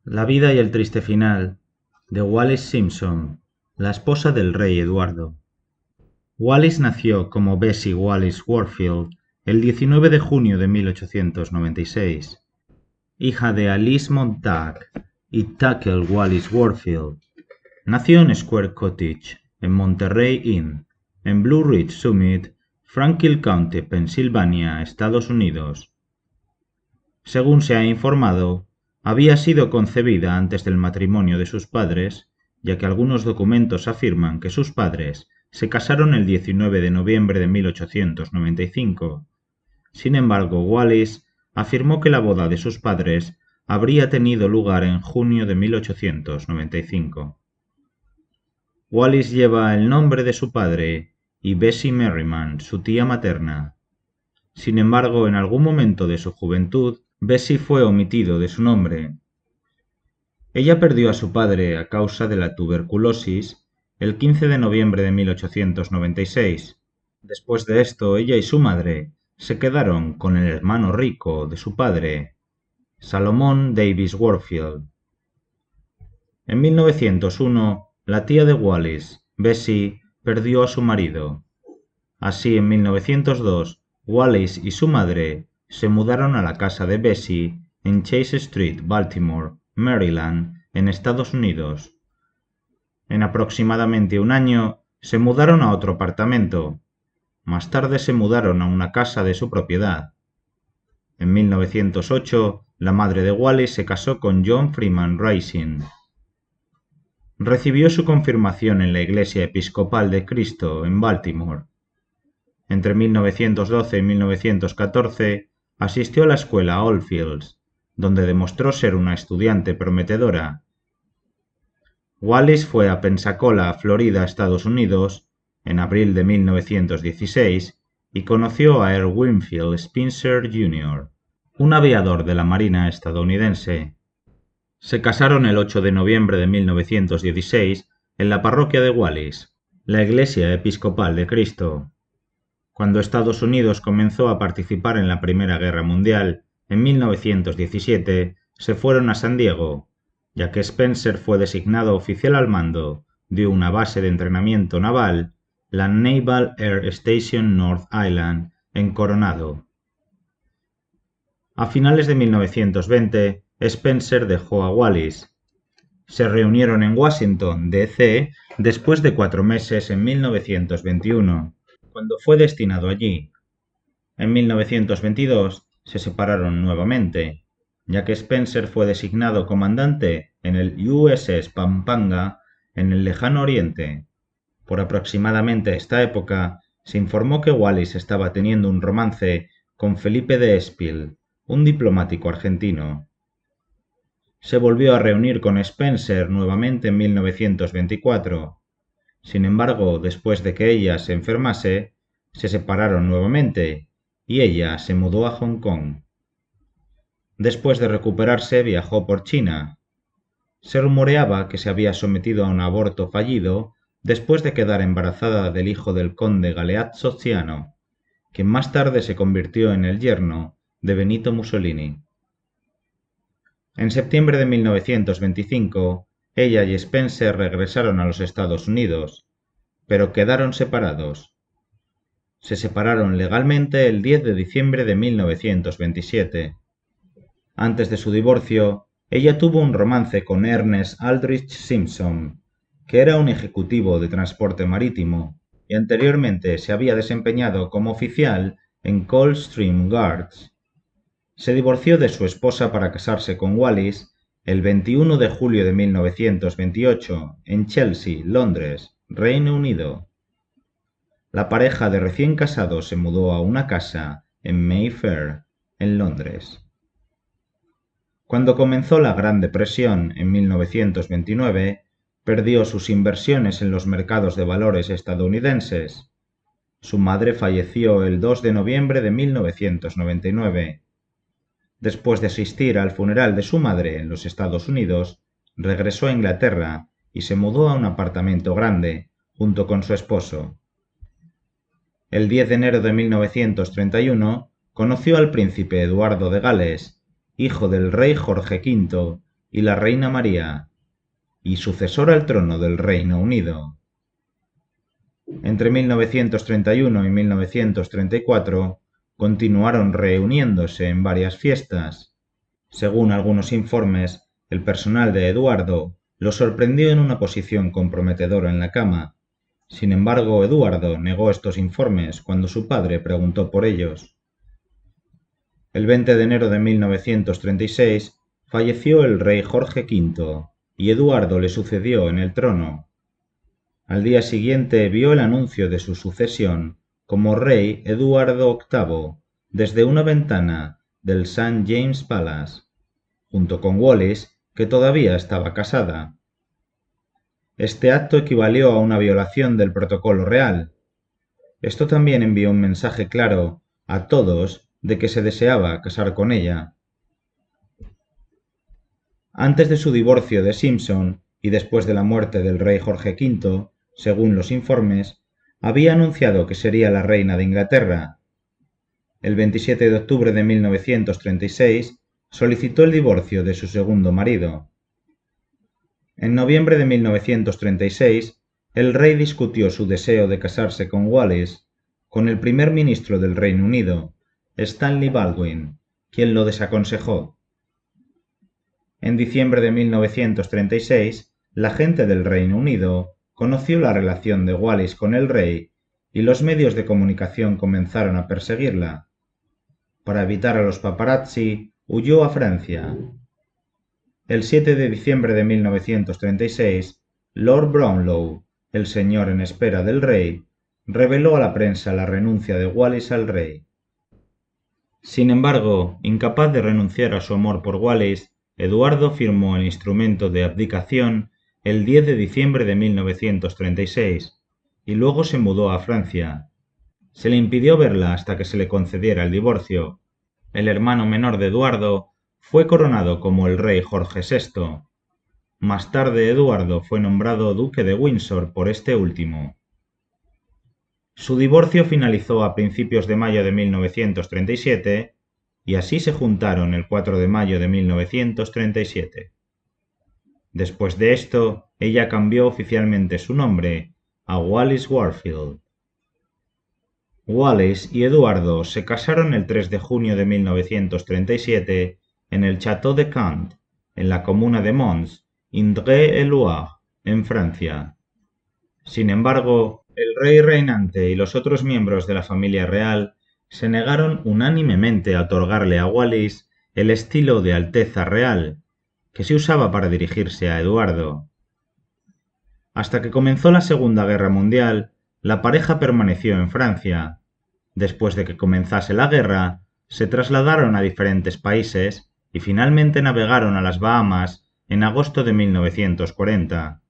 La vida y el triste final de Wallis Simpson, la esposa del rey Eduardo. Wallis nació como Bessie Wallis Warfield el 19 de junio de 1896, hija de Alice Montague y Tuckle Wallis Warfield. Nació en Square Cottage, en Monterey Inn, en Blue Ridge Summit, Franklin County, Pensilvania, Estados Unidos. Según se ha informado, había sido concebida antes del matrimonio de sus padres, ya que algunos documentos afirman que sus padres se casaron el 19 de noviembre de 1895. Sin embargo, Wallis afirmó que la boda de sus padres habría tenido lugar en junio de 1895. Wallis lleva el nombre de su padre y Bessie Merriman, su tía materna. Sin embargo, en algún momento de su juventud, Bessie fue omitido de su nombre. Ella perdió a su padre a causa de la tuberculosis el 15 de noviembre de 1896. Después de esto, ella y su madre se quedaron con el hermano rico de su padre, Salomon Davis Warfield. En 1901, la tía de Wallis, Bessie, perdió a su marido. Así, en 1902, Wallis y su madre se mudaron a la casa de Bessie en Chase Street, Baltimore, Maryland, en Estados Unidos. En aproximadamente un año se mudaron a otro apartamento. Más tarde se mudaron a una casa de su propiedad. En 1908, la madre de Wallis se casó con John Freeman Rising. Recibió su confirmación en la Iglesia Episcopal de Cristo en Baltimore. Entre 1912 y 1914 asistió a la escuela Oldfields, donde demostró ser una estudiante prometedora. Wallis fue a Pensacola, Florida, Estados Unidos, en abril de 1916 y conoció a Earl Winfield Spencer Jr., un aviador de la Marina estadounidense. Se casaron el 8 de noviembre de 1916 en la parroquia de Wallis, la Iglesia Episcopal de Cristo. Cuando Estados Unidos comenzó a participar en la Primera Guerra Mundial, en 1917, se fueron a San Diego, ya que Spencer fue designado oficial al mando de una base de entrenamiento naval, la Naval Air Station North Island, en Coronado. A finales de 1920, Spencer dejó a Wallis. Se reunieron en Washington, D.C., después de 4 meses en 1921. Cuando fue destinado allí. En 1922 se separaron nuevamente, ya que Spencer fue designado comandante en el USS Pampanga en el lejano oriente. Por aproximadamente esta época se informó que Wallis estaba teniendo un romance con Felipe de Espil, un diplomático argentino. Se volvió a reunir con Spencer nuevamente en 1924. Sin embargo, después de que ella se enfermase, se separaron nuevamente y ella se mudó a Hong Kong. Después de recuperarse, viajó por China. Se rumoreaba que se había sometido a un aborto fallido después de quedar embarazada del hijo del conde Galeazzo Ciano, quien más tarde se convirtió en el yerno de Benito Mussolini. En septiembre de 1925, ella y Spencer regresaron a los Estados Unidos, pero quedaron separados. Se separaron legalmente el 10 de diciembre de 1927. Antes de su divorcio, ella tuvo un romance con Ernest Aldrich Simpson, que era un ejecutivo de transporte marítimo y anteriormente se había desempeñado como oficial en Coldstream Guards. Se divorció de su esposa para casarse con Wallis el 21 de julio de 1928 en Chelsea, Londres, Reino Unido. La pareja de recién casados se mudó a una casa en Mayfair, en Londres. Cuando comenzó la Gran Depresión en 1929, perdió sus inversiones en los mercados de valores estadounidenses. Su madre falleció el 2 de noviembre de 1999. Después de asistir al funeral de su madre en los Estados Unidos, regresó a Inglaterra y se mudó a un apartamento grande, junto con su esposo. El 10 de enero de 1931 conoció al príncipe Eduardo de Gales, hijo del rey Jorge V y la reina María, y sucesor al trono del Reino Unido. Entre 1931 y 1934 continuaron reuniéndose en varias fiestas. Según algunos informes, el personal de Eduardo lo sorprendió en una posición comprometedora en la cama. Sin embargo, Eduardo negó estos informes cuando su padre preguntó por ellos. El 20 de enero de 1936 falleció el rey Jorge V y Eduardo le sucedió en el trono. Al día siguiente vio el anuncio de su sucesión como rey Eduardo VIII desde una ventana del St. James Palace, junto con Wallis, que todavía estaba casada. Este acto equivalió a una violación del protocolo real. Esto también envió un mensaje claro a todos de que se deseaba casar con ella. Antes de su divorcio de Simpson y después de la muerte del rey Jorge V, según los informes, había anunciado que sería la reina de Inglaterra. El 27 de octubre de 1936 solicitó el divorcio de su segundo marido. En noviembre de 1936, el rey discutió su deseo de casarse con Wallis con el primer ministro del Reino Unido, Stanley Baldwin, quien lo desaconsejó. En diciembre de 1936, la gente del Reino Unido conoció la relación de Wallis con el rey y los medios de comunicación comenzaron a perseguirla. Para evitar a los paparazzi, huyó a Francia. El 7 de diciembre de 1936, Lord Brownlow, el señor en espera del rey, reveló a la prensa la renuncia de Wallis al rey. Sin embargo, incapaz de renunciar a su amor por Wallis, Eduardo firmó el instrumento de abdicación el 10 de diciembre de 1936 y luego se mudó a Francia. Se le impidió verla hasta que se le concediera el divorcio. El hermano menor de Eduardo fue coronado como el rey Jorge VI. Más tarde Eduardo fue nombrado duque de Windsor por este último. Su divorcio finalizó a principios de mayo de 1937 y así se juntaron el 4 de mayo de 1937. Después de esto, ella cambió oficialmente su nombre a Wallis Warfield. Wallis y Eduardo se casaron el 3 de junio de 1937 en el Château de Cant, en la comuna de Mons, Indre-et-Loire, en Francia. Sin embargo, el rey reinante y los otros miembros de la familia real se negaron unánimemente a otorgarle a Wallis el estilo de Alteza Real, que se usaba para dirigirse a Eduardo. Hasta que comenzó la Segunda Guerra Mundial, la pareja permaneció en Francia. Después de que comenzase la guerra, se trasladaron a diferentes países y finalmente navegaron a las Bahamas en agosto de 1940.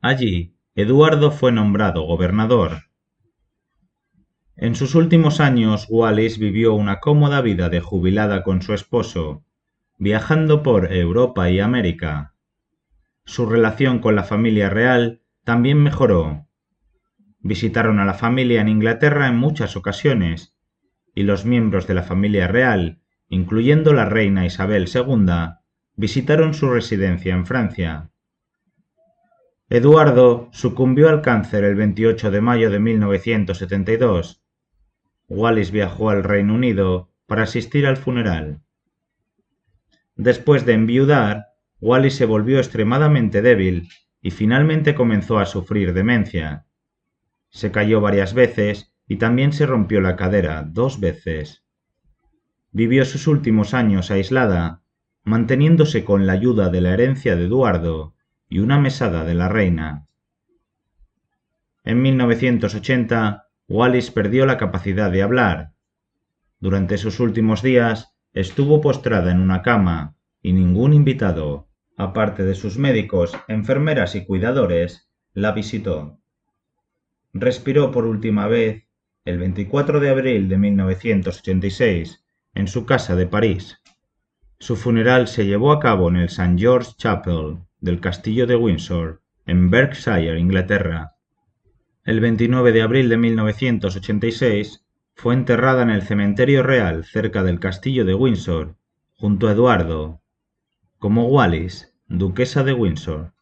Allí, Eduardo fue nombrado gobernador. En sus últimos años, Wallis vivió una cómoda vida de jubilada con su esposo, viajando por Europa y América. Su relación con la familia real también mejoró. Visitaron a la familia en Inglaterra en muchas ocasiones, y los miembros de la familia real, incluyendo la reina Isabel II, visitaron su residencia en Francia. Eduardo sucumbió al cáncer el 28 de mayo de 1972. Wallis viajó al Reino Unido para asistir al funeral. Después de enviudar, Wallis se volvió extremadamente débil y finalmente comenzó a sufrir demencia. Se cayó varias veces y también se rompió la cadera 2 veces. Vivió sus últimos años aislada, manteniéndose con la ayuda de la herencia de Eduardo y una mesada de la reina. En 1980, Wallis perdió la capacidad de hablar. Durante sus últimos días estuvo postrada en una cama y ningún invitado, aparte de sus médicos, enfermeras y cuidadores, la visitó. Respiró por última vez el 24 de abril de 1986 en su casa de París. Su funeral se llevó a cabo en el St. George's Chapel del Castillo de Windsor, en Berkshire, Inglaterra. El 29 de abril de 1986 fue enterrada en el cementerio real cerca del Castillo de Windsor, junto a Eduardo. Como Wallis, Duquesa de Windsor.